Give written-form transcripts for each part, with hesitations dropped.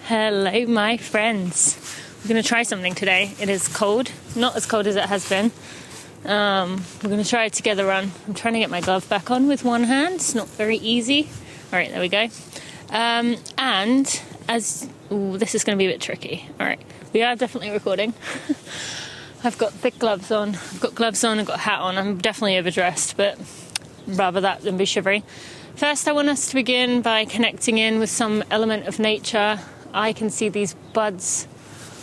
Hello, my friends. We're going to try something today. It is cold, not as cold as it has been. We're going to try a together run. I'm trying to get my glove back on with one hand. It's not very easy. All right, there we go. This is going to be a bit tricky. All right, we are definitely recording. I've got thick gloves on. I've got a hat on. I'm definitely overdressed, but rather that than be shivery. First, I want us to begin by connecting in with some element of nature. I can see these buds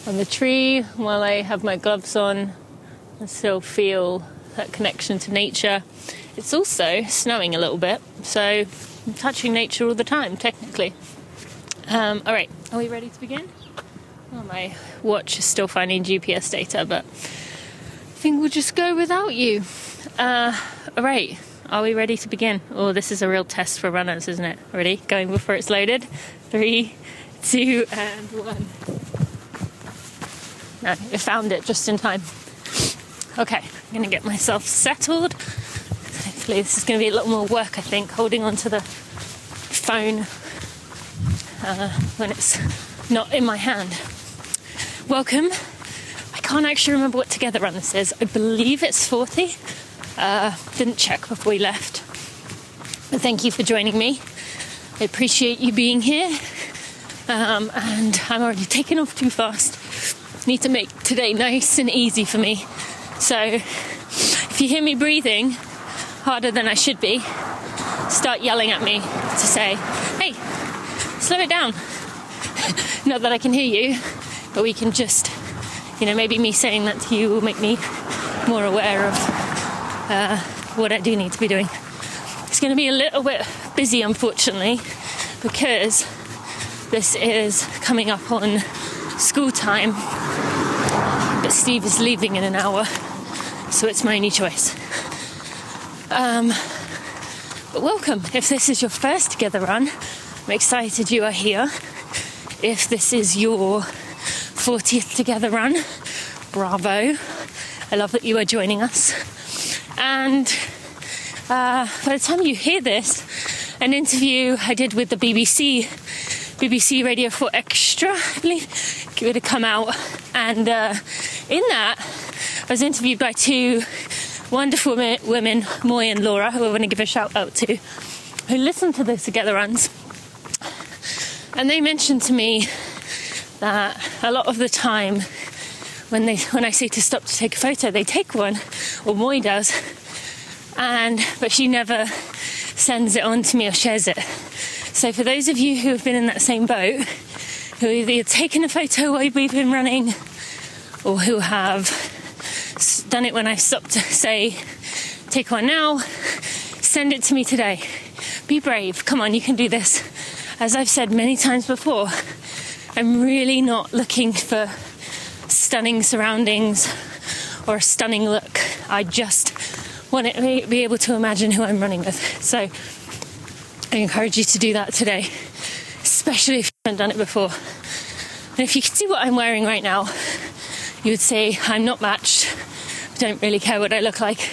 on the tree while I have my gloves on. I still feel that connection to nature. It's also snowing a little bit, so I'm touching nature all the time, technically. All right, are we ready to begin? Oh, my watch is still finding GPS data, but I think we'll just go without you. All right, are we ready to begin? Oh, this is a real test for runners, isn't it? Ready? Going before it's loaded. 3, 2, and 1. No, I found it just in time. Okay, I'm going to get myself settled. Hopefully this is going to be a little more work, I think, holding onto the phone when it's not in my hand. Welcome. I can't actually remember what together run this is. I believe it's 40. Didn't check before we left. But thank you for joining me. I appreciate you being here. And I'm already taking off too fast. Need to make today nice and easy for me. So if you hear me breathing harder than I should be, start yelling at me to say, hey, slow it down. Not that I can hear you, but we can just, maybe me saying that to you will make me more aware of what I do need to be doing. It's going to be a little bit busy, unfortunately, because this is coming up on school time, but Steve is leaving in an hour, so it's my only choice. But welcome. If this is your first together run, I'm excited you are here. If this is your 40th together run, bravo. I love that you are joining us. And by the time you hear this, an interview I did with the BBC Radio 4 Extra, I believe, would have come out. And in that, I was interviewed by two wonderful women, Moy and Laura, who I want to give a shout out to, who listen to the Together Runs. And they mentioned to me that a lot of the time when I say to stop to take a photo, they take one, or Moy does, but she never sends it on to me or shares it. So for those of you who have been in that same boat, who have either taken a photo while we've been running, or who have done it when I stopped to say, take one now, send it to me today. Be brave. Come on, you can do this. As I've said many times before, I'm really not looking for stunning surroundings or a stunning look. I just want to be able to imagine who I'm running with. So I encourage you to do that today, especially if you haven't done it before. And if you could see what I'm wearing right now, you would say I'm not matched. I don't really care what I look like.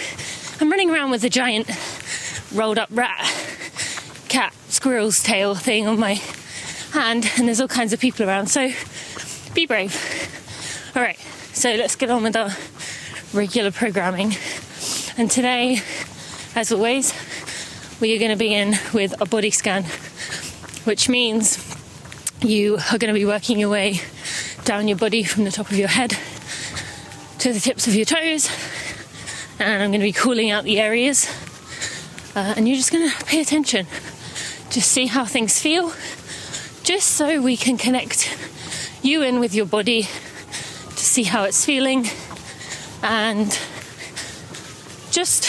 I'm running around with a giant rolled up cat, squirrel's tail thing on my hand, and there's all kinds of people around, so be brave. All right, so let's get on with our regular programming. And today, as always, we are going to begin with a body scan, which means you are going to be working your way down your body from the top of your head to the tips of your toes, and I'm going to be calling out the areas, and you're just going to pay attention. Just see how things feel, just so we can connect you in with your body to see how it's feeling, and just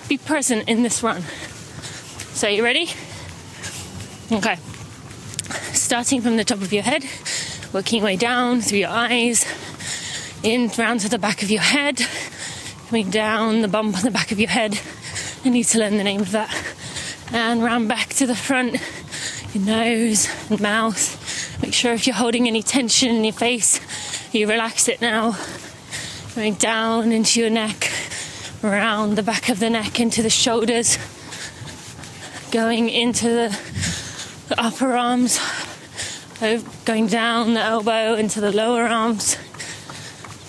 be present in this run. So you ready? Okay. Starting from the top of your head, working your way down through your eyes, in round to the back of your head, coming down the bump on the back of your head. I need to learn the name of that. And round back to the front, your nose and mouth. Make sure if you're holding any tension in your face, you relax it now. Going down into your neck, around the back of the neck, into the shoulders, going into the upper arms, going down the elbow into the lower arms,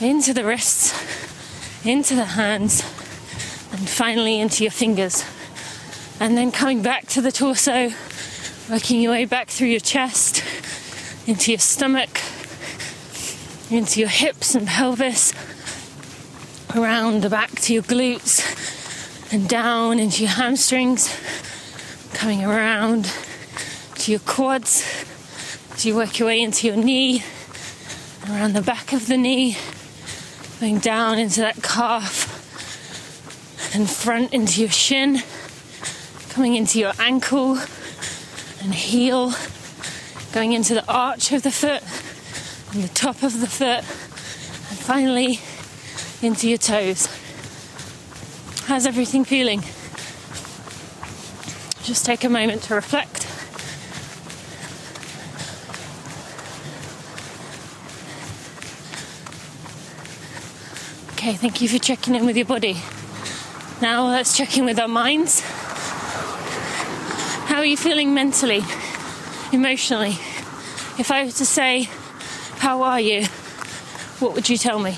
into the wrists, into the hands, and finally into your fingers. And then coming back to the torso, working your way back through your chest, into your stomach, into your hips and pelvis, around the back to your glutes, and down into your hamstrings, coming around to your quads, as you work your way into your knee, around the back of the knee, going down into that calf, and front into your shin, coming into your ankle and heel, going into the arch of the foot and the top of the foot, and finally into your toes. How's everything feeling? Just take a moment to reflect. Okay, thank you for checking in with your body. Now let's check in with our minds. How are you feeling mentally, emotionally? If I were to say, how are you? What would you tell me?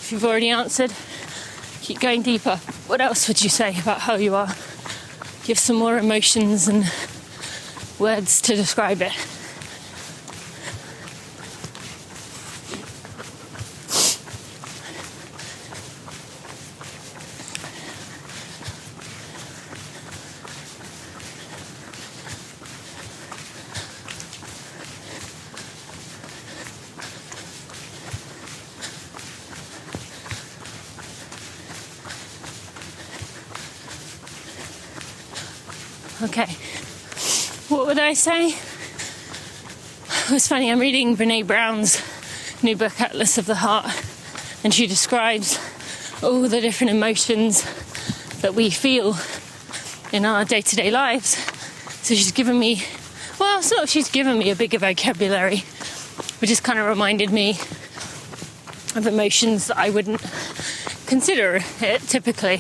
If you've already answered, keep going deeper. What else would you say about how you are? Give some more emotions and words to describe it. Okay, what would I say? It was funny, I'm reading Brené Brown's new book, Atlas of the Heart, and she describes all the different emotions that we feel in our day-to-day lives. So she's given me, well, it's not she's given me a bigger vocabulary, but just kind of reminded me of emotions that I wouldn't consider it typically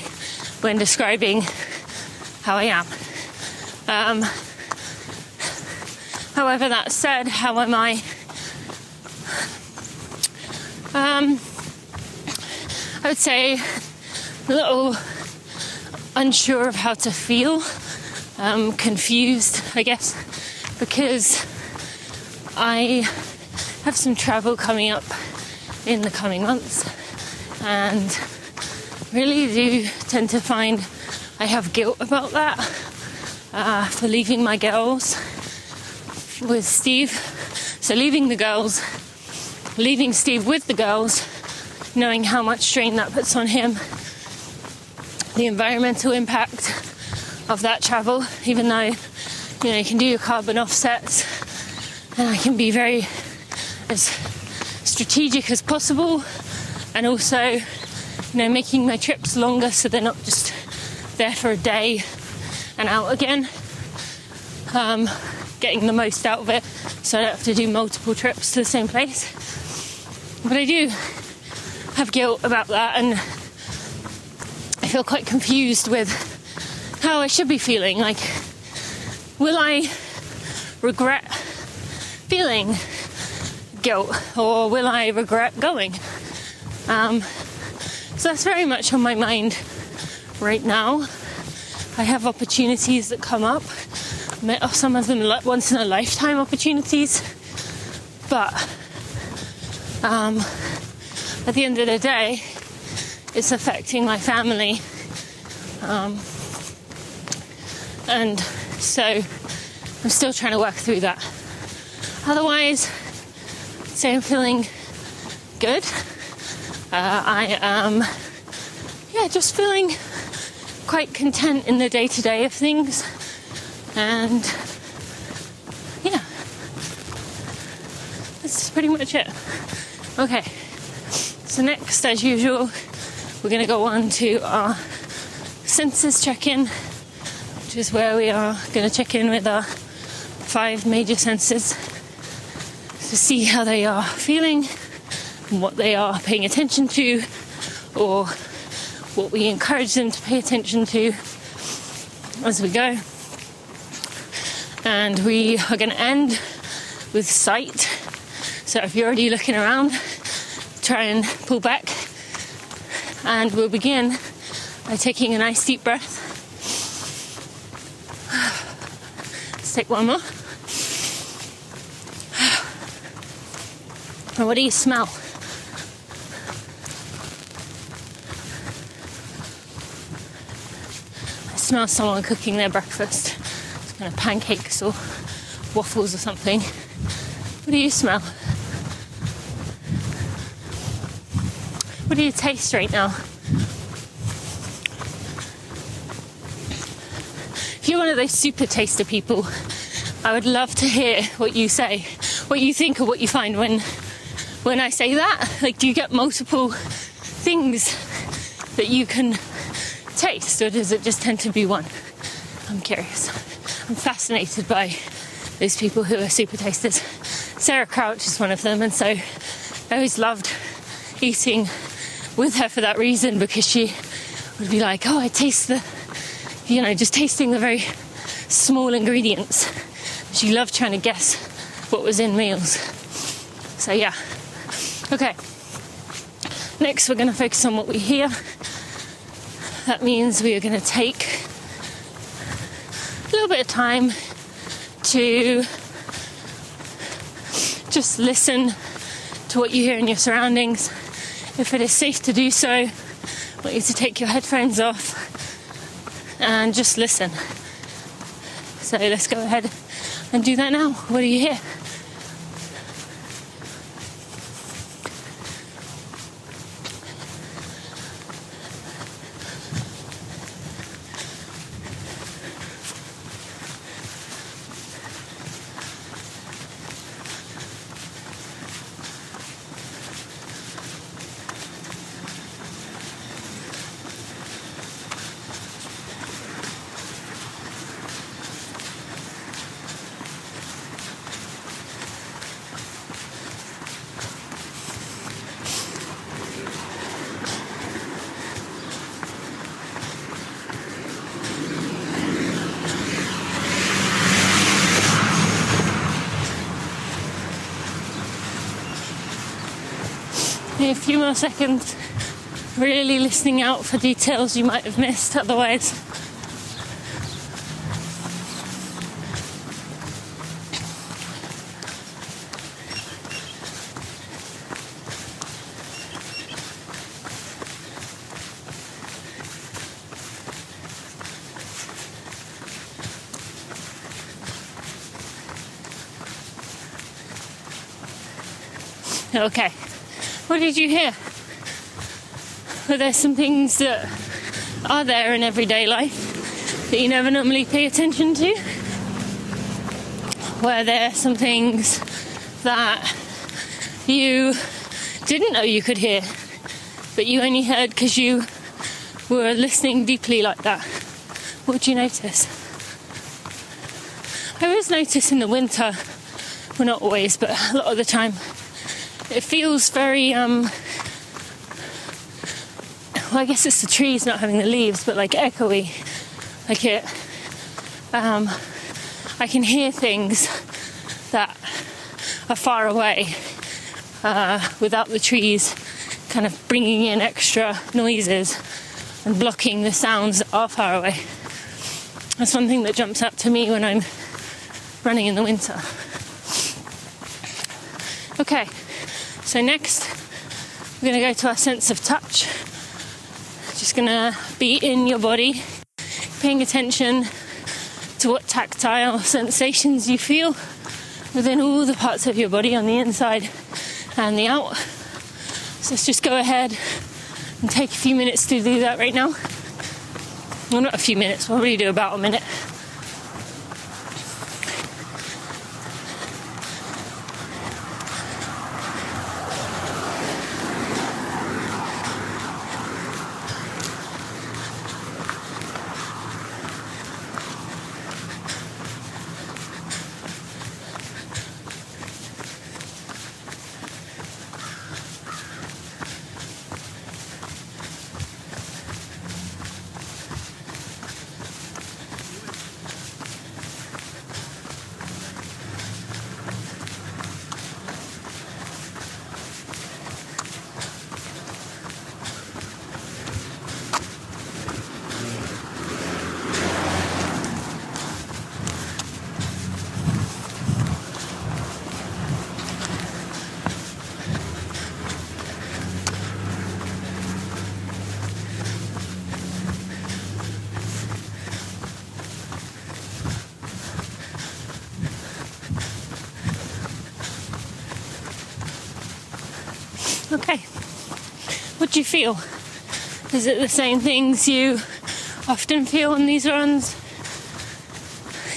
when describing how I am. However, that said, how am I? I would say a little unsure of how to feel, confused, I guess, because I have some travel coming up in the coming months, and really do tend to find I have guilt about that. For leaving my girls with Steve. So leaving Steve with the girls, knowing how much strain that puts on him, the environmental impact of that travel, even though, you can do your carbon offsets, and I can be very as strategic as possible, and also, making my trips longer so they're not just there for a day and out again, getting the most out of it so I don't have to do multiple trips to the same place. But I do have guilt about that, and I feel quite confused with how I should be feeling. Like, will I regret feeling guilt, or will I regret going? So that's very much on my mind right now. I have opportunities that come up, some of them once in a lifetime opportunities, but at the end of the day, it's affecting my family, and so I'm still trying to work through that. Otherwise, I'd say I'm feeling good. I am, just feeling quite content in the day-to-day of things, and that's pretty much it. Okay, so next, as usual, we're going to go on to our Census Check-In, which is where we are going to check in with our 5 major senses to see how they are feeling and what they are paying attention to, or what we encourage them to pay attention to as we go. And we are going to end with sight. So if you're already looking around, try and pull back. And we'll begin by taking a nice deep breath. Let's take one more. And what do you smell? I smell someone cooking their breakfast. It's kind of pancakes or waffles or something. What do you smell? What do you taste right now? If you're one of those super taster people, I would love to hear what you say, what you think or what you find when I say that. Like, do you get multiple things that you can taste, or does it just tend to be one? I'm curious. I'm fascinated by those people who are super tasters. Sarah Crouch is one of them, and so I always loved eating with her for that reason, because she would be like, oh, I taste the, just tasting the very small ingredients. She loved trying to guess what was in meals. So yeah. Okay. Next, we're going to focus on what we hear. That means we are going to take a little bit of time to just listen to what you hear in your surroundings. If it is safe to do so, I want you to take your headphones off and just listen. So let's go ahead and do that now. What do you hear? A few more seconds, really listening out for details you might have missed otherwise. Okay. What did you hear? Were there some things that are there in everyday life that you never normally pay attention to? Were there some things that you didn't know you could hear, but you only heard because you were listening deeply like that? What did you notice? I always notice in the winter, well, not always, but a lot of the time, it feels very, well, I guess it's the trees not having the leaves, but like echoey. Like it, I can hear things that are far away without the trees kind of bringing in extra noises and blocking the sounds that are far away. That's one thing that jumps out to me when I'm running in the winter. Okay. So next, we're going to go to our sense of touch. Just going to be in your body, paying attention to what tactile sensations you feel within all the parts of your body on the inside and the out. So let's just go ahead and take a few minutes to do that right now. Well, not a few minutes, we'll probably do about a minute. did you feel? Is it the same things you often feel on these runs?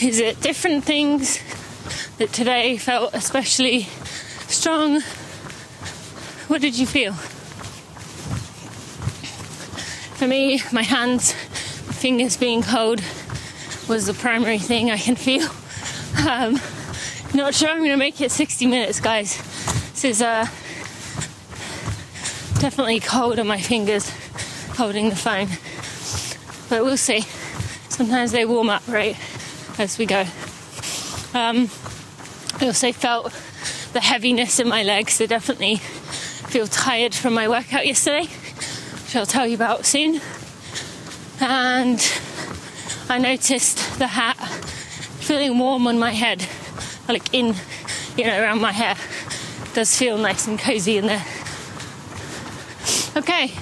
Is it different things that today felt especially strong? What did you feel? For me, my hands, fingers being cold was the primary thing I can feel. Not sure I'm going to make it 60 minutes, guys. This is definitely cold on my fingers holding the phone. But we'll see. Sometimes they warm up right as we go. I also felt the heaviness in my legs. I definitely feel tired from my workout yesterday, which I'll tell you about soon. And I noticed the hat feeling warm on my head, like around my hair. It does feel nice and cozy in there. Okay,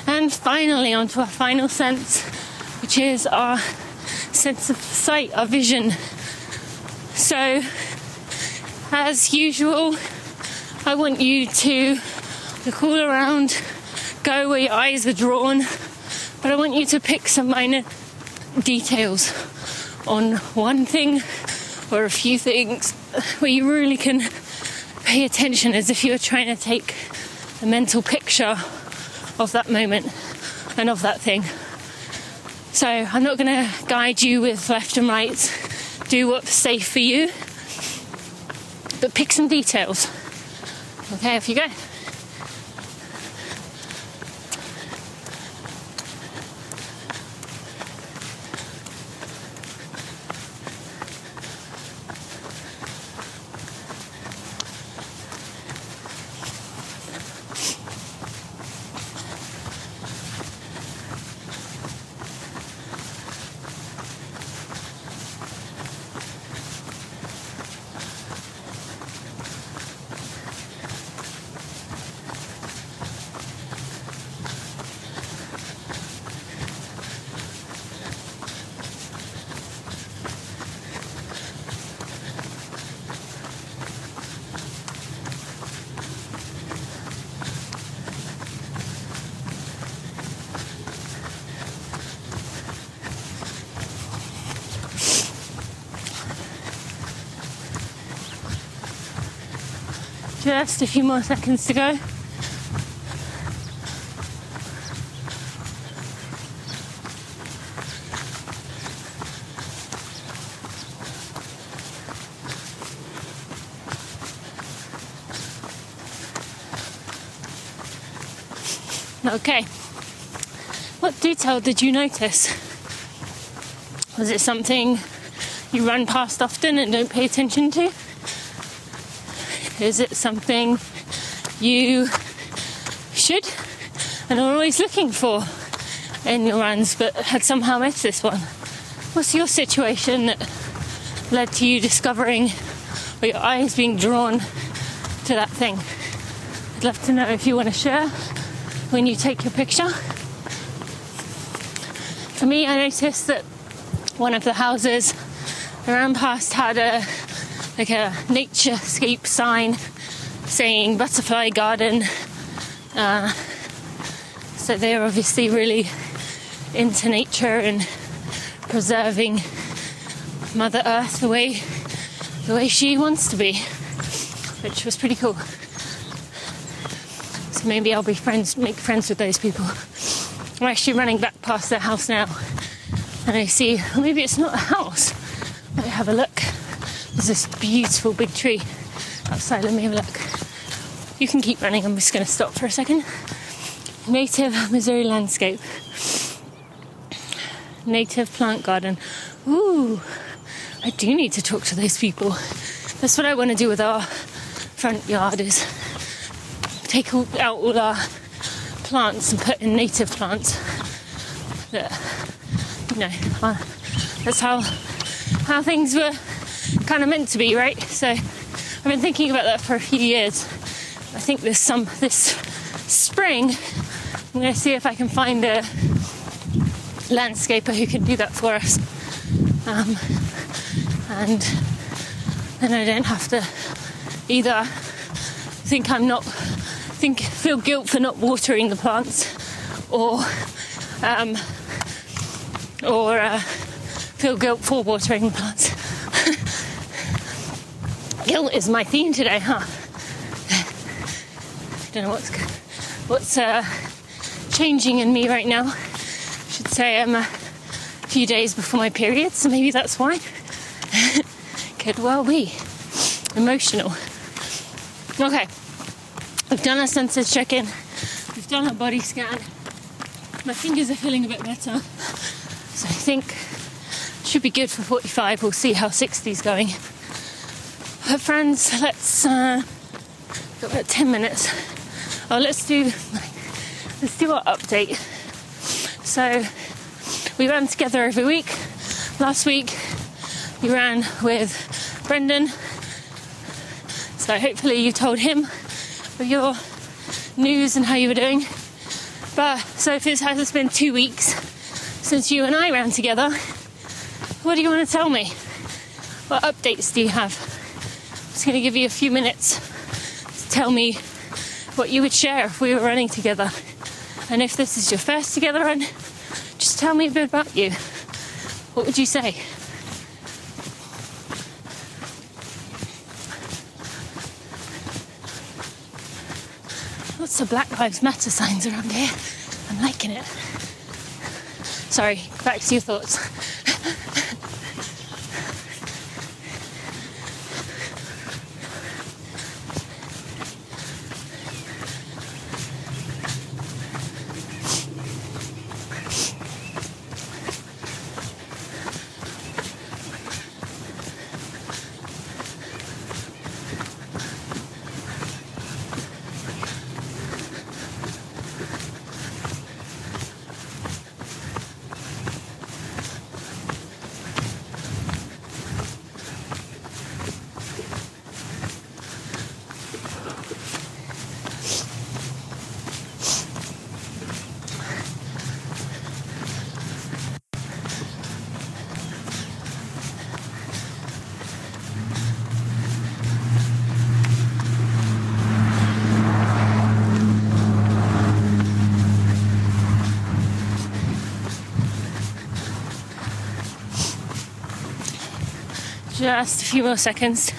and finally onto our final sense, which is our sense of sight, our vision. So, as usual, I want you to look all around, go where your eyes are drawn, but I want you to pick some minor details on one thing or a few things where you really can pay attention, as if you were trying to take a mental picture of that moment and of that thing. So I'm not going to guide you with left and right. Do what's safe for you, but pick some details. Okay, off you go. Just a few more seconds to go. Okay, what detail did you notice? Was it something you run past often and don't pay attention to? Is it something you should and are always looking for in your runs but had somehow missed this one? What's your situation that led to you discovering, or your eyes being drawn to that thing? I'd love to know if you want to share when you take your picture. For me, I noticed that one of the houses I ran past had a naturescape sign saying butterfly garden. So they're obviously really into nature and preserving Mother Earth the way she wants to be, which was pretty cool. So maybe I'll make friends with those people. I'm actually running back past their house now, and I see, well, maybe it's not a house. Let me have a look. There's this beautiful big tree outside. Let me have a look. You can keep running. I'm just going to stop for a second. Native Missouri landscape. Native plant garden. Ooh, I do need to talk to those people. That's what I want to do with our front yard, is take out all our plants and put in native plants. That, that's how things were kind of meant to be, right? So I've been thinking about that for a few years. I think this spring I'm going to see if I can find a landscaper who can do that for us, and then I don't have to either think I'm not feel guilt for not watering the plants, or feel guilt for watering the plants. Guilt is my theme today, huh? I don't know what's changing in me right now. I should say I'm a few days before my period, so maybe that's why. Could well be. Emotional. Okay. We've done our census check-in. We've done our body scan. My fingers are feeling a bit better. So I think it should be good for 45. We'll see how 60's going. But friends, let's got about 10 minutes. Oh, let's do our update. So we ran together every week. Last week you ran with Brendan. So hopefully you told him of your news and how you were doing. But so if it has been 2 weeks since you and I ran together, what do you want to tell me? What updates do you have? I'm just going to give you a few minutes to tell me what you would share if we were running together. And if this is your first together run, just tell me a bit about you. What would you say? Lots of Black Lives Matter signs around here. I'm liking it. Sorry, back to your thoughts. Just a few more seconds.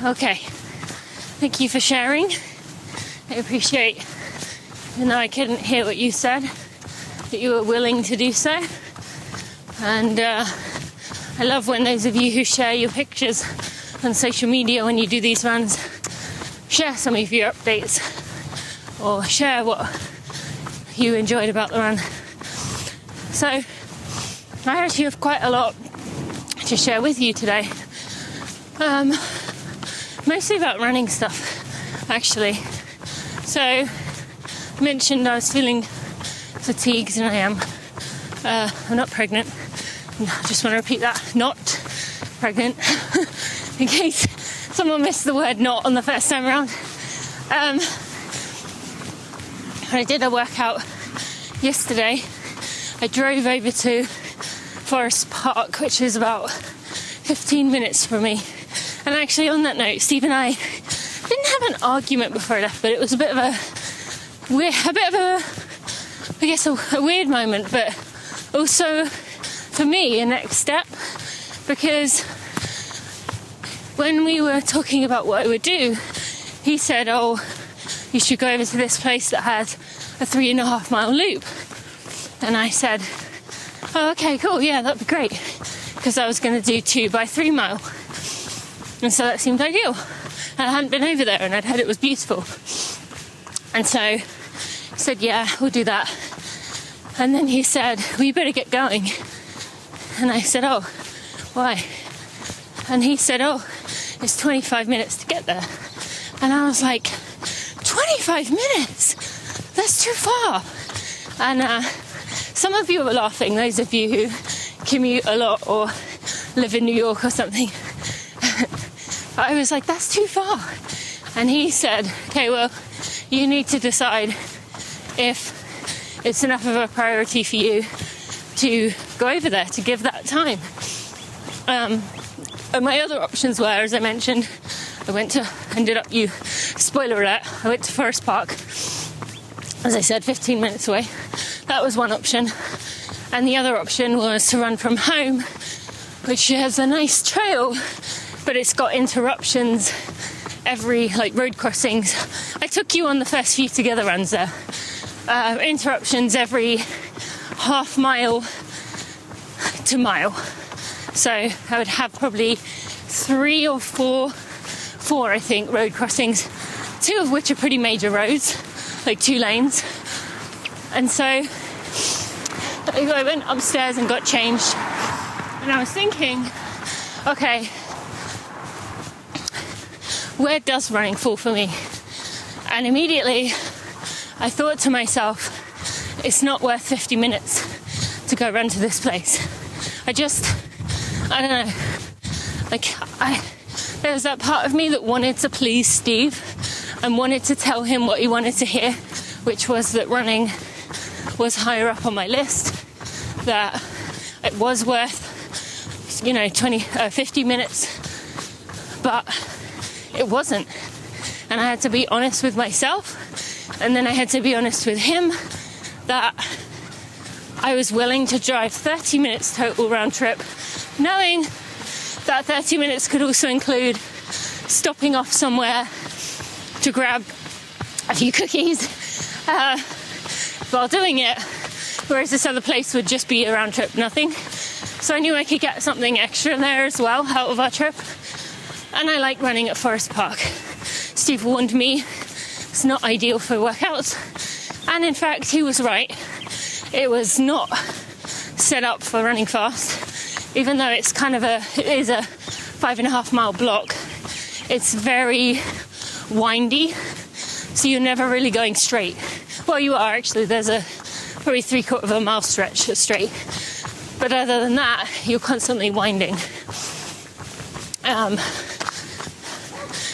Okay, thank you for sharing. I appreciate, even though I couldn't hear what you said, that you were willing to do so. And I love when those of you who share your pictures on social media when you do these runs, share some of your updates or share what you enjoyed about the run. So I actually have quite a lot to share with you today. Mostly about running stuff, actually. So I mentioned I was feeling fatigued, and I am. I'm not pregnant. I just want to repeat that. Not pregnant. In case someone missed the word not on the first time around. I did a workout yesterday. I drove over to Forest Park, which is about 15 minutes from me. And actually, on that note, Steve and I didn't have an argument before I left, but it was a bit of a weird moment, but also for me a next step, because when we were talking about what I would do, he said, "Oh, you should go over to this place that has a 3.5 mile loop," and I said, "Oh, okay, cool, yeah, that'd be great," because I was going to do 2 by 3 mile. And so that seemed ideal. And I hadn't been over there, and I'd heard it was beautiful. And so I said, yeah, we'll do that. And then he said, well, you better get going. And I said, oh, why? And he said, oh, it's 25 minutes to get there. And I was like, 25 minutes? That's too far. And some of you were laughing, those of you who commute a lot or live in New York or something. I was like, that's too far. And he said, okay, well, you need to decide if it's enough of a priority for you to go over there, to give that time. And my other options were, as I mentioned, spoiler alert, I went to Forest Park, as I said, 15 minutes away. That was one option. And the other option was to run from home, which has a nice trail, but it's got interruptions every, road crossings. I took you on the first few together runs there. Interruptions every half mile to mile. So I would have probably 3 or 4, I think, road crossings, 2 of which are pretty major roads, 2 lanes. And so I went upstairs and got changed. And I was thinking, okay, where does running fall for me? And immediately I thought to myself, it's not worth 50 minutes to go run to this place. I don't know. There was that part of me that wanted to please Steve and wanted to tell him what he wanted to hear, which was that running was higher up on my list, that it was worth, 50 minutes, but it wasn't. And I had to be honest with myself, and then I had to be honest with him that I was willing to drive 30 minutes total round trip, knowing that 30 minutes could also include stopping off somewhere to grab a few cookies while doing it, whereas this other place would just be a round trip nothing. So I knew I could get something extra there as well out of our trip. And I like running at Forest Park. Steve warned me it's not ideal for workouts, and in fact he was right. It was not set up for running fast, even though it is a 5.5 mile block. It's very windy, so you're never really going straight. Well, you are actually. There's a probably 3/4 mile stretch that's straight, but other than that, you're constantly winding.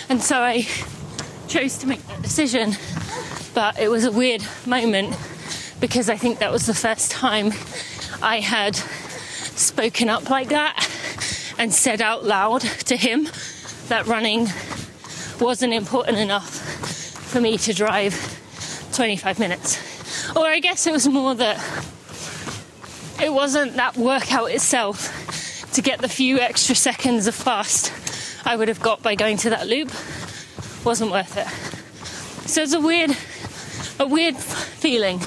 And so I chose to make that decision, but it was a weird moment because I think that was the first time I had spoken up like that and said out loud to him that running wasn't important enough for me to drive 25 minutes. Or I guess it was more that it wasn't that workout itself to get the few extra seconds of fast I would have got by going to that loop wasn't worth it. So it's a weird feeling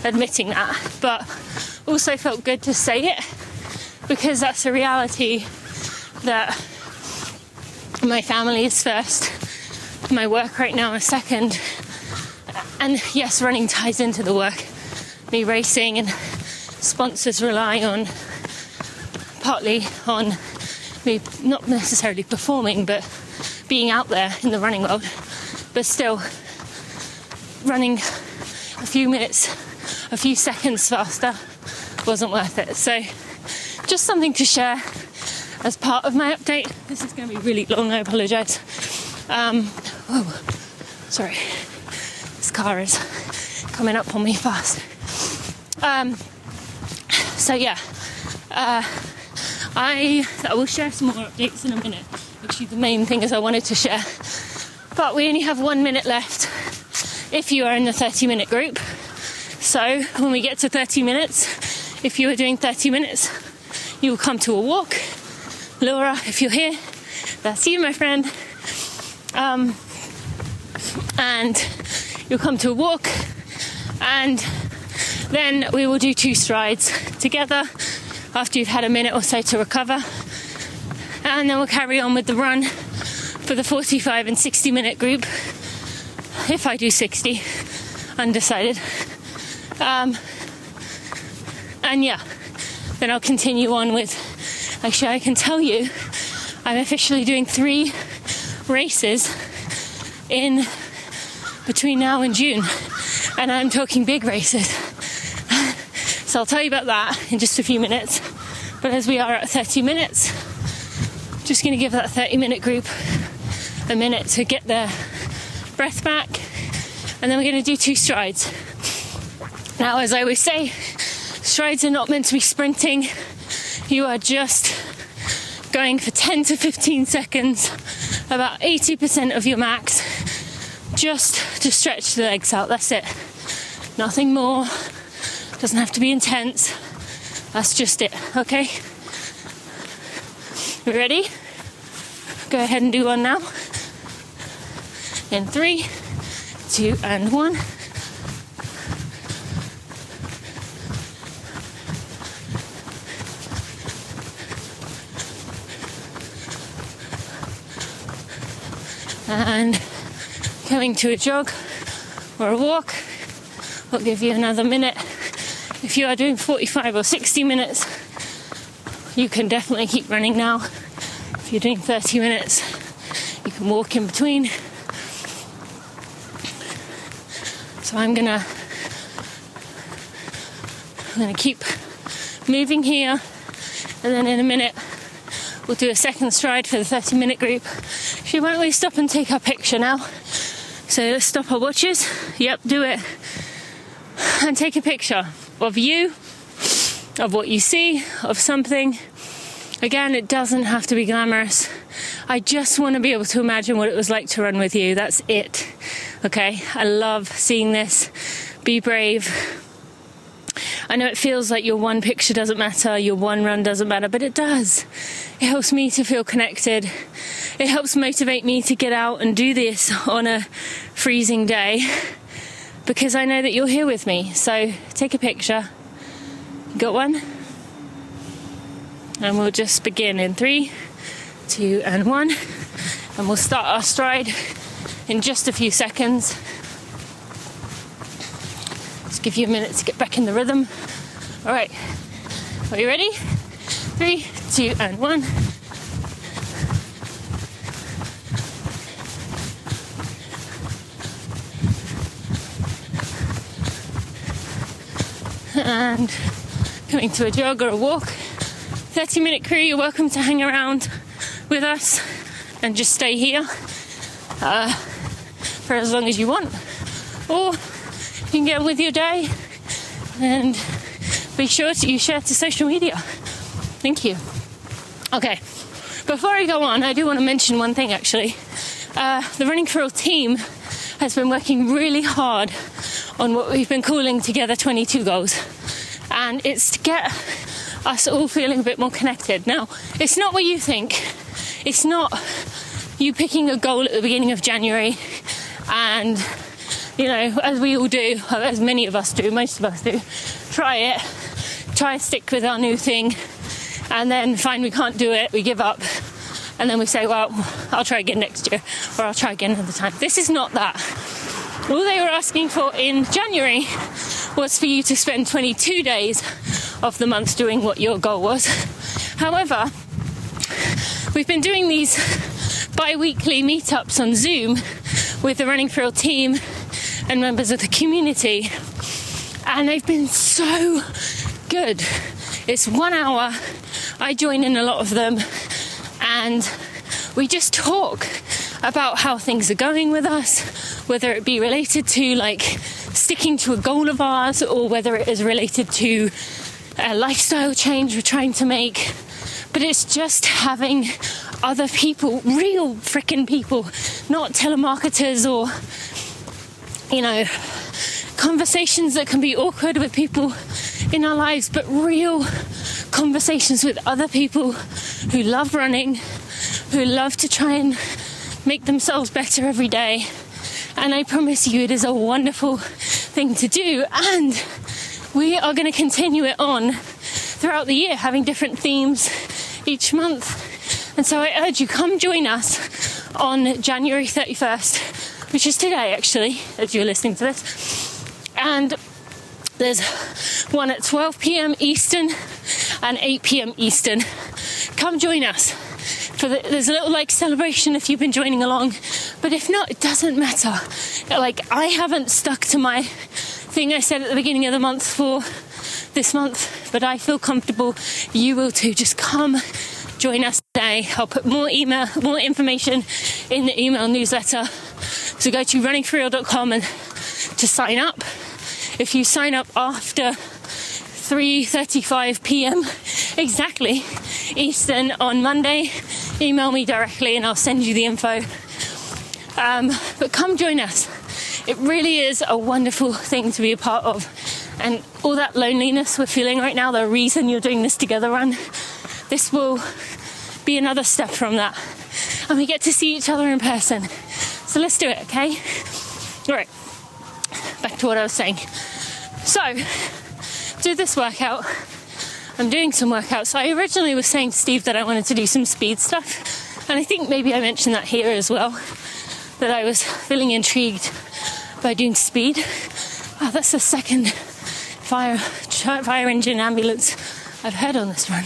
admitting that, but also felt good to say it because that's a reality that my family is first, my work right now is second, and yes, running ties into the work. Me racing and sponsors rely partly on me not necessarily performing, but being out there in the running world. But still, running a few minutes, a few seconds faster wasn't worth it. So just something to share as part of my update. This is going to be really long, I apologise. Sorry, this car is coming up on me fast. I will share some more updates in a minute. Actually, the main thing is I wanted to share. But we only have 1 minute left if you are in the 30-minute group. So when we get to 30 minutes, if you are doing 30 minutes, you will come to a walk. Laura, if you're here, that's you, my friend. And you'll come to a walk, and then we will do 2 strides together after you've had a minute or so to recover, and then we'll carry on with the run for the 45 and 60 minute group. If I do 60, undecided. And yeah, then I'll continue on with, actually I can tell you, I'm officially doing 3 races in between now and June, and I'm talking big races. So I'll tell you about that in just a few minutes. But as we are at 30 minutes, just going to give that 30-minute group a minute to get their breath back, and then we're going to do 2 strides. Now, as I always say, strides are not meant to be sprinting. You are just going for 10 to 15 seconds, about 80% of your max, just to stretch the legs out. That's it. Nothing more. Doesn't have to be intense. That's just it, okay? You ready? Go ahead and do one now. In 3, 2, and 1. And coming to a jog or a walk, I'll give you another minute. If you are doing 45 or 60 minutes, you can definitely keep running now. If you're doing 30 minutes, you can walk in between. So I'm gonna keep moving here, and then in a minute we'll do a second stride for the 30-minute group. Actually, why don't we stop and take our picture now? So let's stop our watches. Yep, do it. And take a picture of you, of what you see, of something. Again, it doesn't have to be glamorous. I just want to be able to imagine what it was like to run with you. That's it. Okay? I love seeing this. Be brave. I know it feels like your one picture doesn't matter, your one run doesn't matter, but it does. It helps me to feel connected. It helps motivate me to get out and do this on a freezing day, because I know that you're here with me. So take a picture. Got one? And we'll just begin in 3, 2, and 1. And we'll start our stride in just a few seconds. Just give you a minute to get back in the rhythm. All right. Are you ready? 3, 2, and 1. And coming to a jog or a walk. 30-minute crew, you're welcome to hang around with us and just stay here for as long as you want. Or you can get on with your day and be sure to you share to social media. Thank you. Okay, before I go on, I do want to mention one thing actually. The Running for All team has been working really hard on what we've been calling Together 22 goals. And it's to get us all feeling a bit more connected. Now, it's not what you think. It's not you picking a goal at the beginning of January and, you know, as we all do, as many of us do, most of us do, try to stick with our new thing, and then find we can't do it, we give up, and then we say, well, I'll try again next year, or I'll try again another time. This is not that. All they were asking for in January was for you to spend 22 days of the month doing what your goal was. However, we've been doing these bi-weekly meetups on Zoom with the Running for All team and members of the community, and they've been so good. It's 1 hour. I join in a lot of them, and we just talk about how things are going with us, whether it be related to like sticking to a goal of ours, or whether it is related to a lifestyle change we're trying to make. But it's just having other people, real freaking people, not telemarketers or, you know, conversations that can be awkward with people in our lives, but real conversations with other people who love running, who love to try and make themselves better every day. And I promise you, it is a wonderful thing to do, and we are going to continue it on throughout the year, having different themes each month. And so I urge you, come join us on January 31st, which is today actually, as you're listening to this. And there's one at 12 p.m. Eastern and 8 p.m. Eastern. Come join us. There's a little like celebration if you've been joining along, but if not, it doesn't matter. Like, I haven't stuck to my thing I said at the beginning of the month for this month, but I feel comfortable you will too. Just come join us today. I'll put more information in the email newsletter, so go to runningforreal.com and to sign up. If you sign up after 3:35 p.m. exactly Eastern on Monday, email me directly and I'll send you the info. But come join us. It really is a wonderful thing to be a part of. And all that loneliness we're feeling right now, the reason you're doing this together run, this will be another step from that. And we get to see each other in person. So let's do it, okay? All right, back to what I was saying. So, do this workout. I'm doing some workouts. I originally was saying to Steve that I wanted to do some speed stuff. And I think maybe I mentioned that here as well, that I was feeling intrigued by doing speed. Wow, that's the second fire engine ambulance I've heard on this run.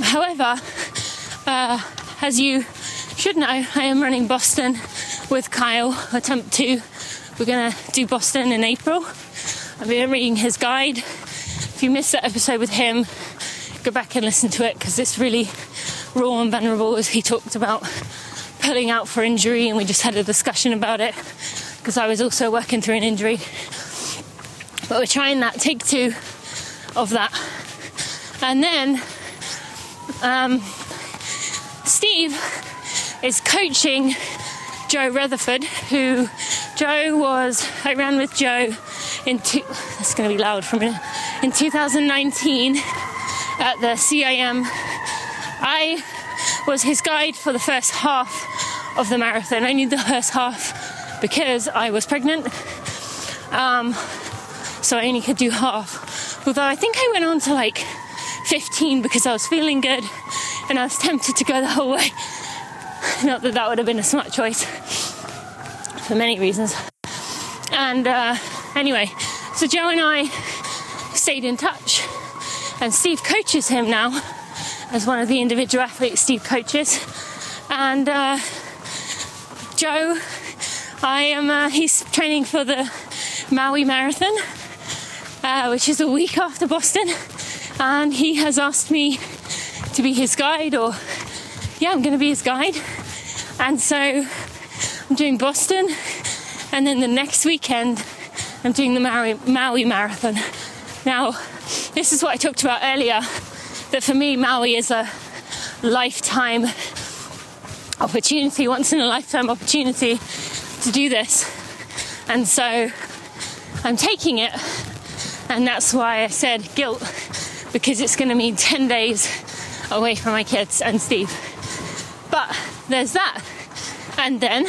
However, as you should know, I am running Boston with Kyle, attempt 2. We're going to do Boston in April. I've been reading his guide. If you missed that episode with him, go back and listen to it, because it's really raw and vulnerable, as he talked about pulling out for injury, and we just had a discussion about it because I was also working through an injury. But we're trying that, take 2 of that. And then Steve is coaching Joe Rutherford, I ran with Joe it's going to be loud for a minute, in 2019 at the CIM. I was his guide for the first half of the marathon. I knew the first half because I was pregnant, so I only could do half. Although I think I went on to like 15 because I was feeling good and I was tempted to go the whole way. Not that that would have been a smart choice for many reasons. And anyway, so Joe and I stayed in touch, and Steve coaches him now as one of the individual athletes Steve coaches. And Joe, he's training for the Maui Marathon, which is a week after Boston, and he has asked me to be his guide, I'm going to be his guide. And so I'm doing Boston, and then the next weekend I'm doing the Maui Marathon. Now, this is what I talked about earlier, that for me Maui is a lifetime opportunity, once in a lifetime opportunity to do this. And so I'm taking it, and that's why I said guilt, because it's going to mean 10 days away from my kids and Steve. But there's that. And then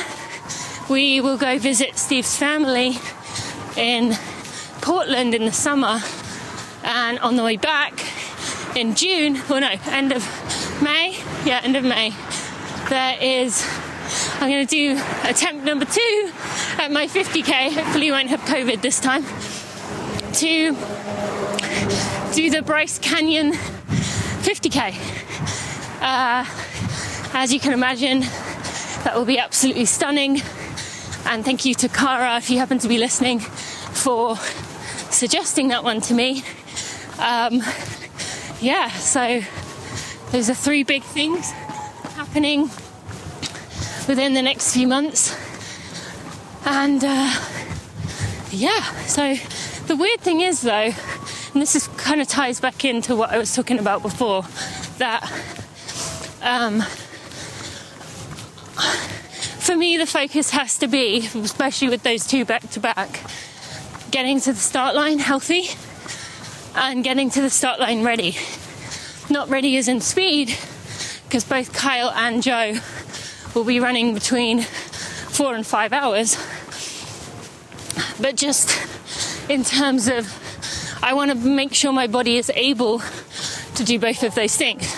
we will go visit Steve's family in Portland in the summer, and on the way back in June, end of May, I'm going to do attempt number 2 at my 50k, hopefully I won't have COVID this time, to do the Bryce Canyon 50k. As you can imagine, that will be absolutely stunning. And thank you to Cara, if you happen to be listening, for suggesting that one to me. So those are 3 big things happening within the next few months. And so the weird thing is, though, and this kind of ties back into what I was talking about before, that for me the focus has to be, especially with those 2 back-to-back, getting to the start line healthy and getting to the start line ready. Not ready as in speed, because both Kyle and Joe will be running between 4 and 5 hours, but just in terms of, I want to make sure my body is able to do both of those things.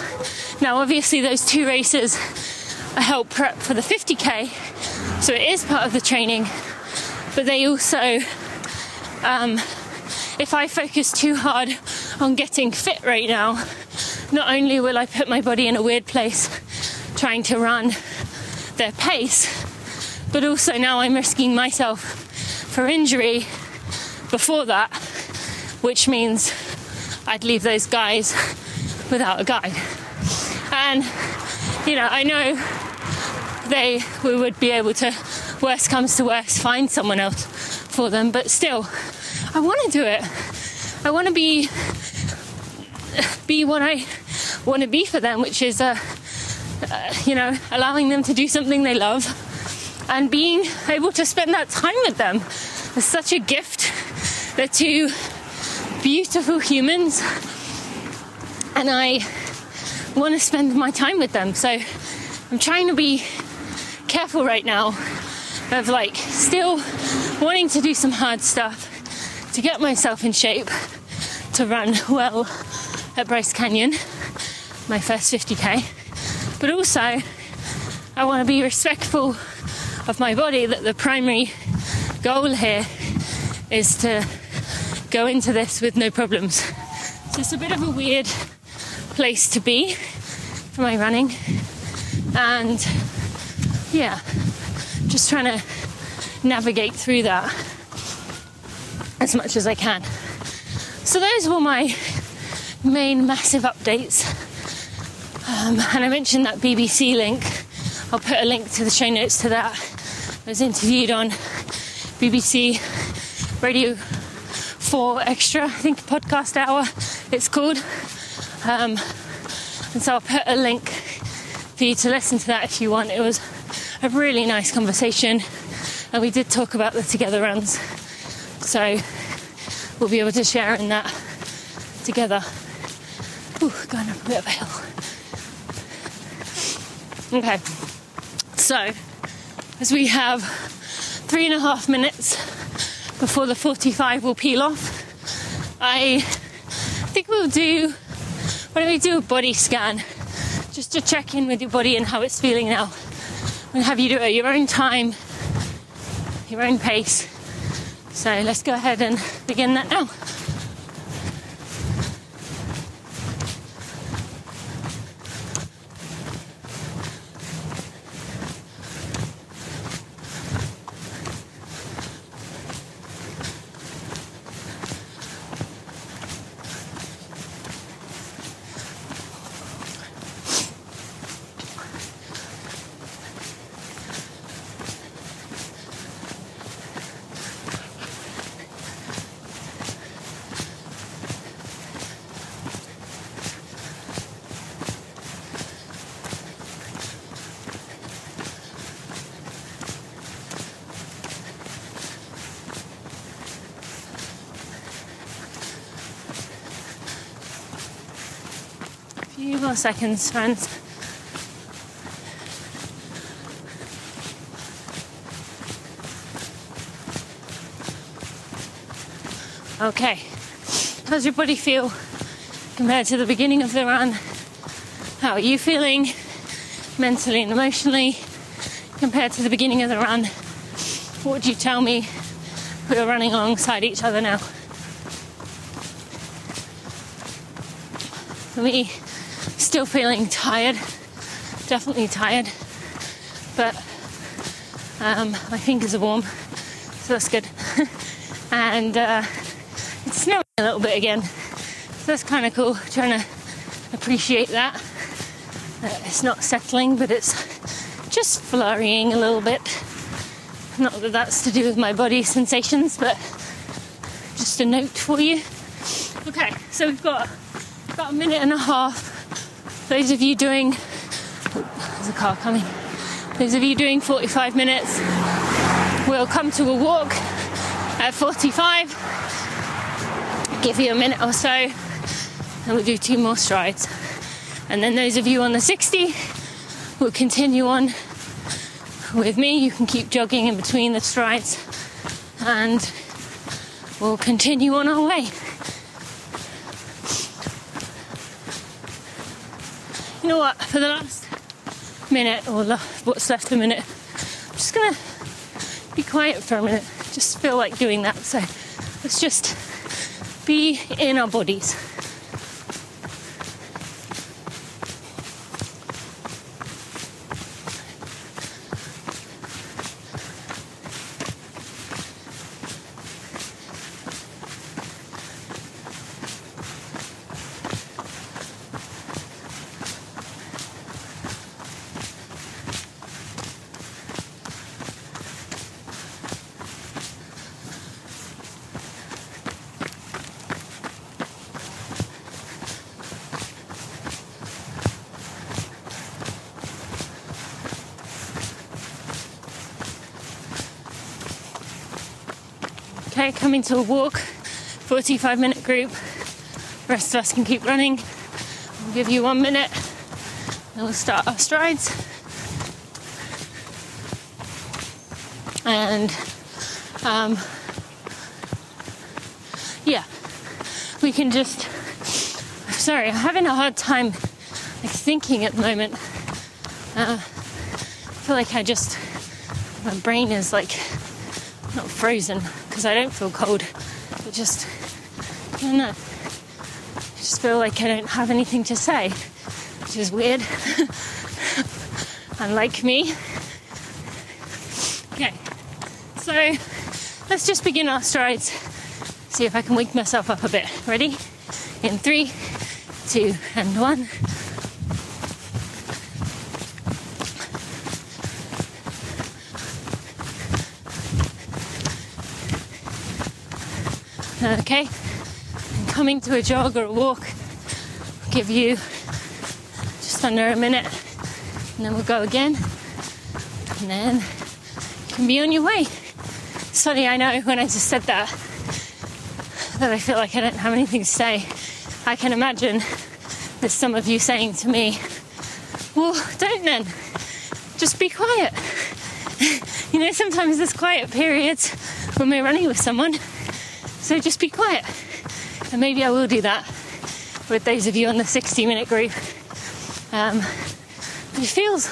Now, obviously, those two races help prep for the 50k, so it is part of the training, but they also, if I focus too hard on getting fit right now, not only will I put my body in a weird place trying to run their pace, but also now I'm risking myself for injury before that, which means I'd leave those guys without a guide. And, you know, I know we would be able to, worst comes to worst, find someone else for them, but still, I want to do it. I want to be what I want to be for them, which is, you know, allowing them to do something they love and being able to spend that time with them. It's such a gift. They're two beautiful humans, and I want to spend my time with them. So I'm trying to be careful right now of like still wanting to do some hard stuff to get myself in shape to run well at Bryce Canyon, my first 50k, but also I want to be respectful of my body, that the primary goal here is to go into this with no problems. So it's a bit of a weird place to be for my running, and yeah, just trying to navigate through that as much as I can. So those were my main massive updates, and I mentioned that BBC link. I'll put a link to the show notes to that. I was interviewed on BBC Radio 4 Extra, I think, podcast hour it's called, and so I'll put a link for you to listen to that if you want. It was a really nice conversation, and we did talk about the together runs, so we'll be able to share in that together. Ooh, going up a bit of a hill. Okay, so as we have 3.5 minutes before the 45 will peel off, I think why don't we do a body scan, just to check in with your body and how it's feeling now, and have you do it at your own time, your own pace. So let's go ahead and begin that now. Few more seconds, friends. Okay, how does your body feel compared to the beginning of the run? How are you feeling mentally and emotionally compared to the beginning of the run? What would you tell me? We're running alongside each other now. For me, still feeling tired, definitely tired, but my fingers are warm, so that's good. And it's snowing a little bit again, so that's kind of cool. Trying to appreciate that. It's not settling, but it's just flurrying a little bit. Not that that's to do with my body sensations, but just a note for you. Okay, so we've got about a minute and a half. Those of you doing, there's a car coming. Those of you doing 45 minutes, we'll come to a walk at 45. Give you a minute or so, and we'll do 2 more strides. And then those of you on the 60 will continue on with me. You can keep jogging in between the strides, and we'll continue on our way. you know what, for the last minute, or what's left of a minute, I'm just gonna be quiet for a minute. Just feel like doing that. So let's just be in our bodies. Okay, coming to a walk, 45-minute group. The rest of us can keep running. I'll give you 1 minute, and we'll start our strides. And yeah, we can just. Sorry, I'm having a hard time thinking at the moment. I feel like my brain is not frozen, because I don't feel cold, but just, I don't know, I just feel like I don't have anything to say, which is weird, unlike me. Okay, so let's just begin our strides, see if I can wake myself up a bit. Ready? In 3, 2, and 1. Okay, and coming to a jog or a walk, I'll give you just under a minute, and then we'll go again, and then you can be on your way. Sorry, I know when I just said that I feel like I don't have anything to say. I can imagine there's some of you saying to me, well, don't then, just be quiet. You know, sometimes there's quiet periods when we're running with someone. So just be quiet. And maybe I will do that with those of you on the 60-minute group. But it feels,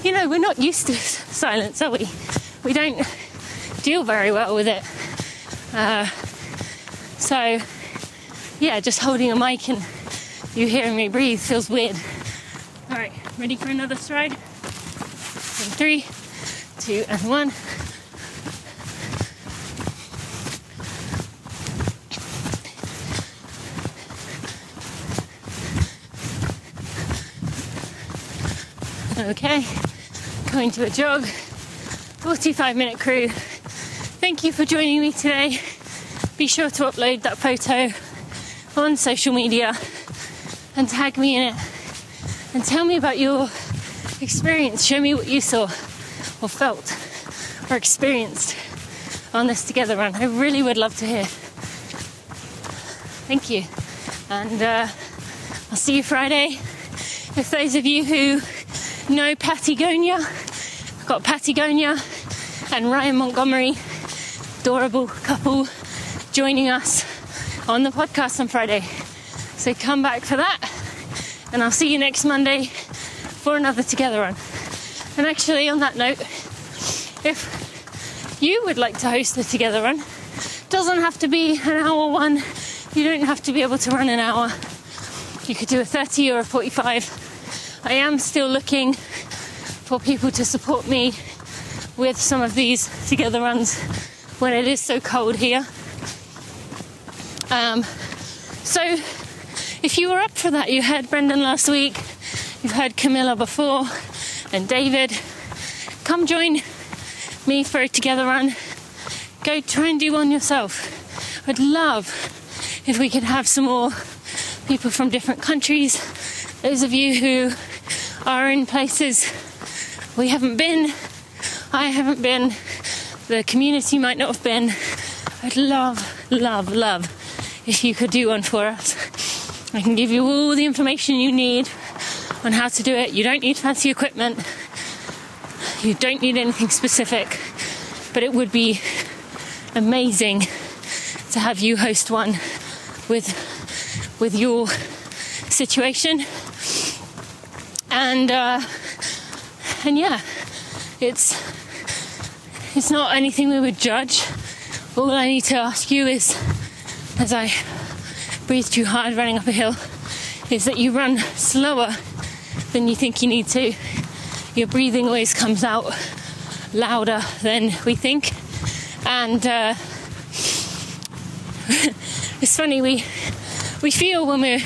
we're not used to silence, are we? We don't deal very well with it. So, yeah, just holding a mic and you hearing me breathe feels weird. All right, ready for another stride? In 3, 2, and 1. Okay, going to a jog, 45-minute crew. Thank you for joining me today. Be sure to upload that photo on social media and tag me in it. And tell me about your experience. Show me what you saw or felt or experienced on this Together run. I really would love to hear. Thank you. And I'll see you Friday. If those of you who know Patagonia, I've got Patagonia and Ryan Montgomery, adorable couple, joining us on the podcast on Friday. So come back for that, and I'll see you next Monday for another Together run. And actually, on that note, if you would like to host the Together run, doesn't have to be an hour one. You don't have to be able to run an hour. You could do a 30 or a 45. I am still looking for people to support me with some of these Together runs when it is so cold here. So if you were up for that, you heard Brendan last week, you've heard Camilla before, and David. Come join me for a Together run. Go try and do one yourself. I'd love if we could have some more people from different countries. Those of you who are in places we haven't been, I haven't been, the community might not have been. I'd love, love, love if you could do one for us. I can give you all the information you need on how to do it. You don't need fancy equipment. You don't need anything specific. But it would be amazing to have you host one with your situation. And yeah, it's not anything we would judge. All I need to ask you is, as I breathe too hard running up a hill, is that you run slower than you think you need to. Your breathing always comes out louder than we think. And it's funny, we feel when we're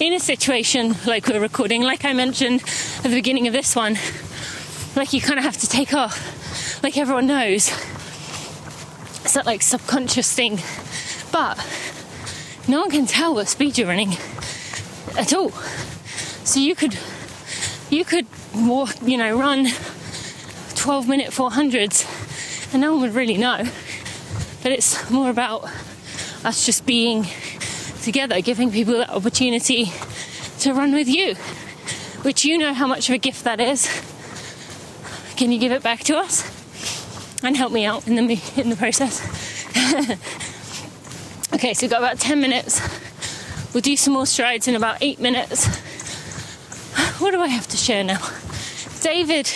in a situation like we're recording, like I mentioned at the beginning of this one, like you kind of have to take off, like everyone knows. It's that like subconscious thing, but no one can tell what speed you're running at all. So you could walk, run 12-minute 400s and no one would really know. But it's more about us just being together, giving people that opportunity to run with you, which you know how much of a gift that is. Can you give it back to us and help me out in the process? Okay, so we've got about 10 minutes. We'll do some more strides in about 8 minutes. What do I have to share now? David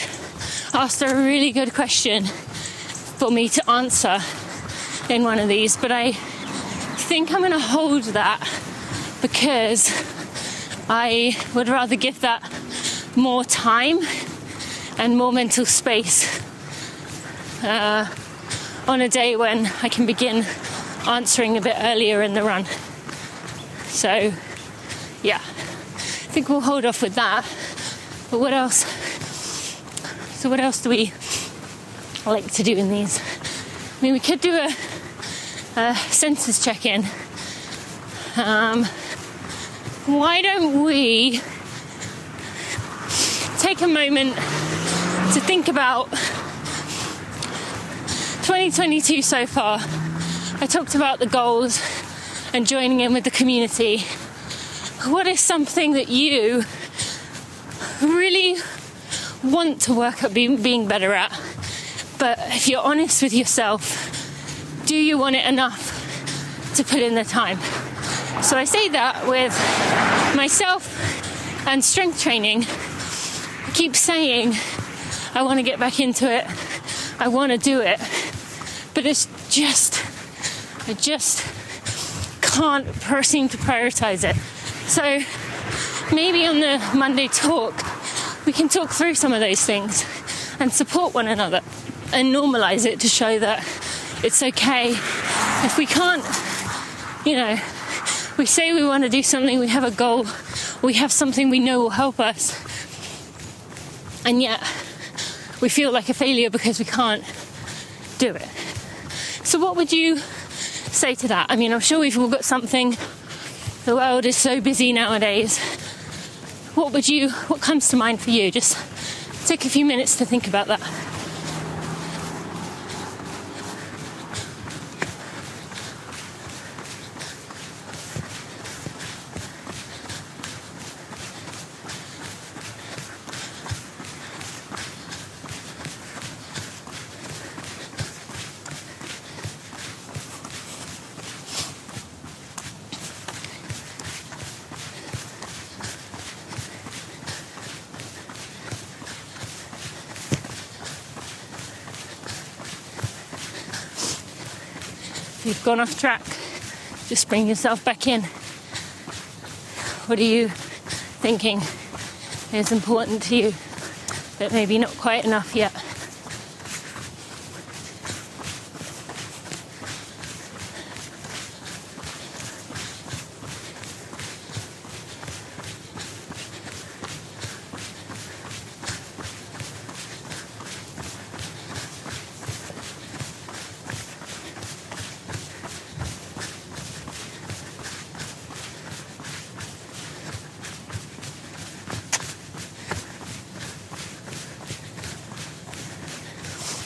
asked a really good question for me to answer in one of these, but I think I'm going to hold that because I would rather give that more time and more mental space on a day when I can begin answering a bit earlier in the run. So yeah, I think we'll hold off with that. But what else? So what else do we like to do in these? I mean, we could do a census check-in. Why don't we take a moment to think about 2022 so far? I talked about the goals and joining in with the community. What is something that you really want to work at being better at? But if you're honest with yourself, do you want it enough to put in the time? So I say that with myself and strength training. I keep saying I want to get back into it. I want to do it. But I just can't seem to prioritize it. So maybe on the Monday talk, we can talk through some of those things and support one another and normalize it to show that it's okay. If we can't, we say we want to do something, we have a goal, we have something we know will help us, and yet we feel like a failure because we can't do it. So what would you say to that? I mean, I'm sure we've all got something. The world is so busy nowadays. What comes to mind for you? Just take a few minutes to think about that. If you've gone off track, just bring yourself back in. What are you thinking is important to you, but maybe not quite enough yet?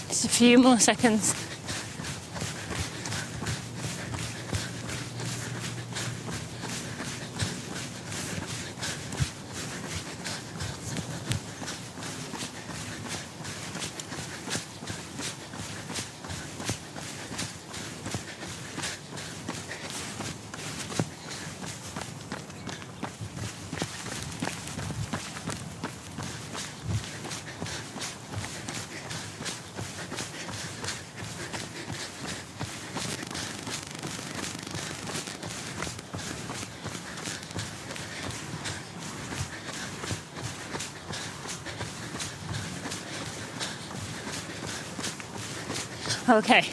Just a few more seconds. Okay.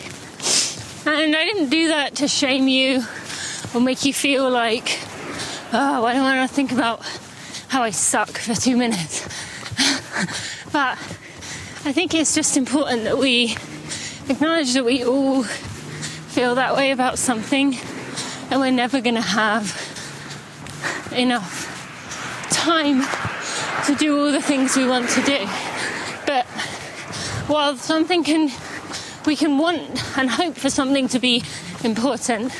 And I didn't do that to shame you or make you feel like, oh, I don't want to think about how I suck for 2 minutes. But I think it's just important that we acknowledge that we all feel that way about something, and we're never going to have enough time to do all the things we want to do. But while we can want and hope for something to be important,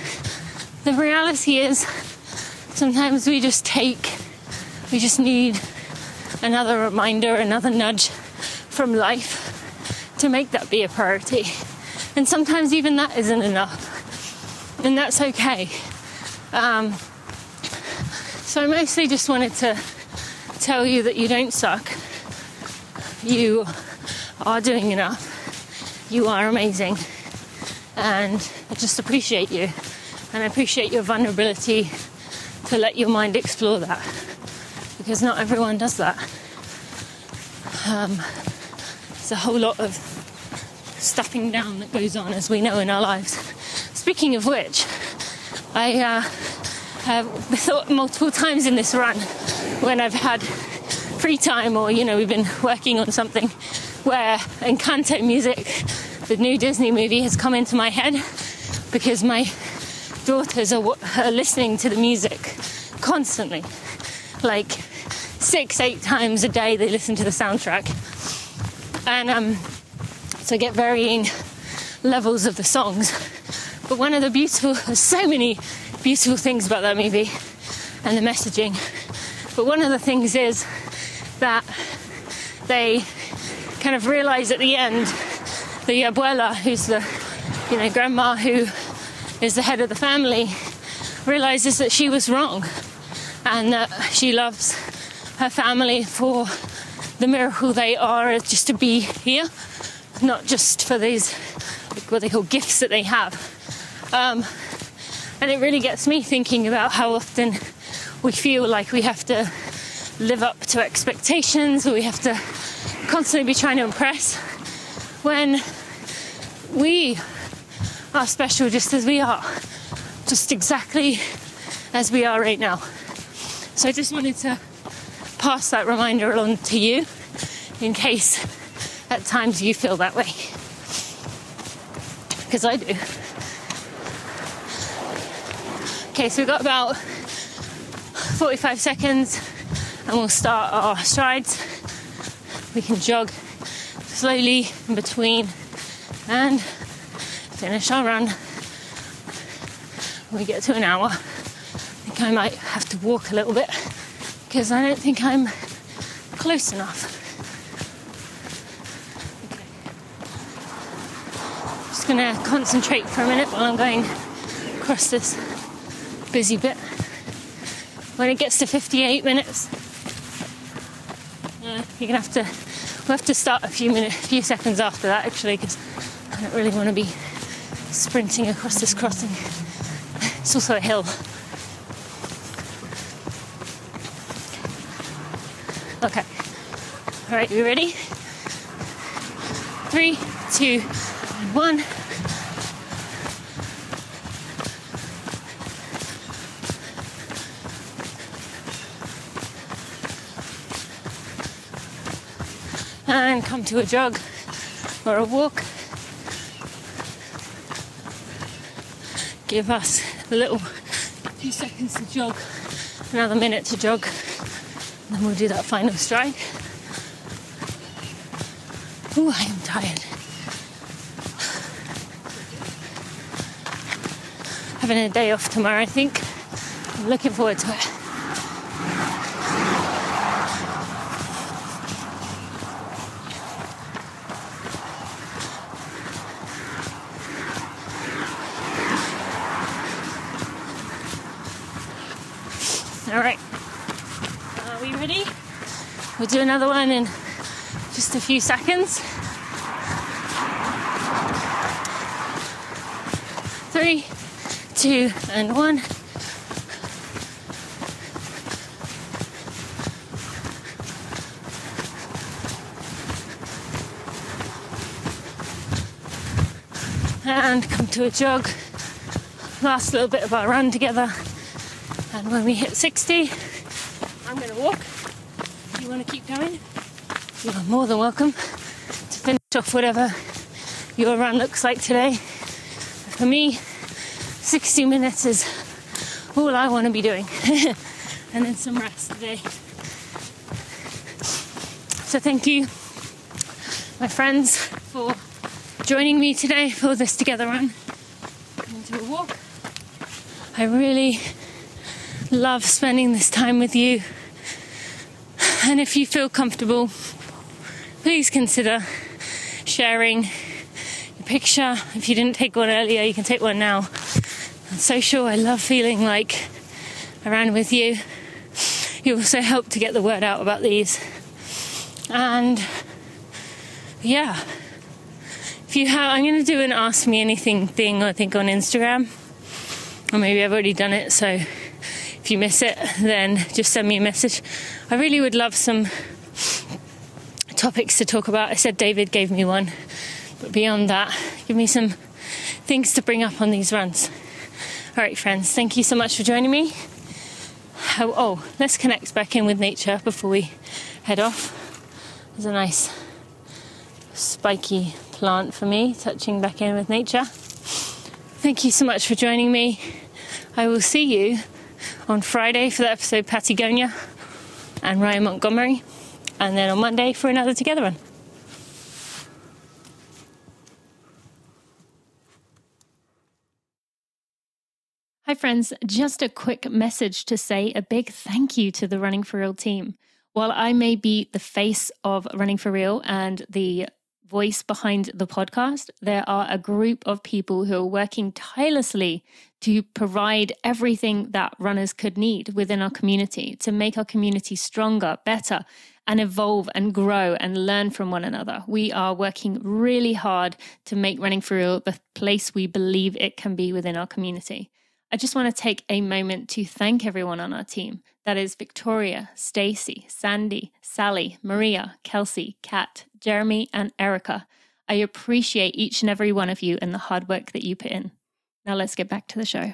the reality is sometimes we just need another reminder, another nudge from life to make that be a priority. And sometimes even that isn't enough, and that's okay. So I mostly just wanted to tell you that you don't suck. You are doing enough. You are amazing. And I just appreciate you. And I appreciate your vulnerability to let your mind explore that. Because not everyone does that. There's a whole lot of stuffing down that goes on, as we know, in our lives. Speaking of which, I have thought multiple times in this run when I've had free time, or we've been working on something, where Encanto music, the new Disney movie, has come into my head because my daughters are listening to the music constantly, like 6-8 times a day they listen to the soundtrack, and so I get varying levels of the songs. But there's so many beautiful things about that movie and the messaging. But one of the things is that they kind of realize at the end, the abuela, who's the grandma who is the head of the family, realizes that she was wrong, and that she loves her family for the miracle they are, just to be here, not just for these what they call gifts that they have. And it really gets me thinking about how often we feel like we have to live up to expectations, or we have to constantly be trying to impress, when we are special just as we are, just exactly as we are right now. So I just wanted to pass that reminder along to you, in case at times you feel that way, because I do. Okay, so we've got about 45 seconds and we'll start our strides. We can jog slowly in between and finish our run. When we get to an hour, I think I might have to walk a little bit because I don't think I'm close enough. Okay. Just gonna concentrate for a minute while I'm going across this busy bit. When it gets to 58 minutes, we'll have to start a few seconds after that, actually, because I don't really want to be sprinting across this crossing. It's also a hill. Okay. All right, you ready? 3, 2, 1. And come to a jog or a walk. Give us a little few seconds to jog, another minute to jog, and then we'll do that final stride. Ooh, I am tired. Having a day off tomorrow, I think. I'm looking forward to it. All right, are we ready? We'll do another one in just a few seconds. 3, 2, and 1. and come to a jog, last little bit of our run together, and when we hit 60, I'm going to walk. If you want to keep going, you are more than welcome to finish off whatever your run looks like today. For me, 60 minutes is all I want to be doing. And then some rest today. So thank you, my friends, for joining me today for this together run. Into a walk. I really love spending this time with you. And if you feel comfortable, please consider sharing your picture. If you didn't take one earlier, you can take one now. On social, I love feeling like I ran with you. You also help to get the word out about these. And yeah, if you have, I'm going to do an Ask Me Anything thing, I think, on Instagram. Or maybe I've already done it, so if you miss it, then just send me a message. I really would love some topics to talk about. I said David gave me one, but beyond that, give me some things to bring up on these runs. All right, friends, thank you so much for joining me. Oh, let's connect back in with nature before we head off. There's a nice spiky plant for me, touching back in with nature. Thank you so much for joining me. I will see you on Friday for the episode Patagonia and Ryan Montgomery, and then on Monday for another Together Run. Hi friends, just a quick message to say a big thank you to the Running for Real team. While I may be the face of Running for Real and the voice behind the podcast, there are a group of people who are working tirelessly to provide everything that runners could need within our community, to make our community stronger, better, and evolve and grow and learn from one another. We are working really hard to make Running for Real the place we believe it can be within our community. I just want to take a moment to thank everyone on our team. That is Victoria, Stacey, Sandy, Sally, Maria, Kelsey, Kat, Jeremy, and Erica. I appreciate each and every one of you and the hard work that you put in. Now let's get back to the show.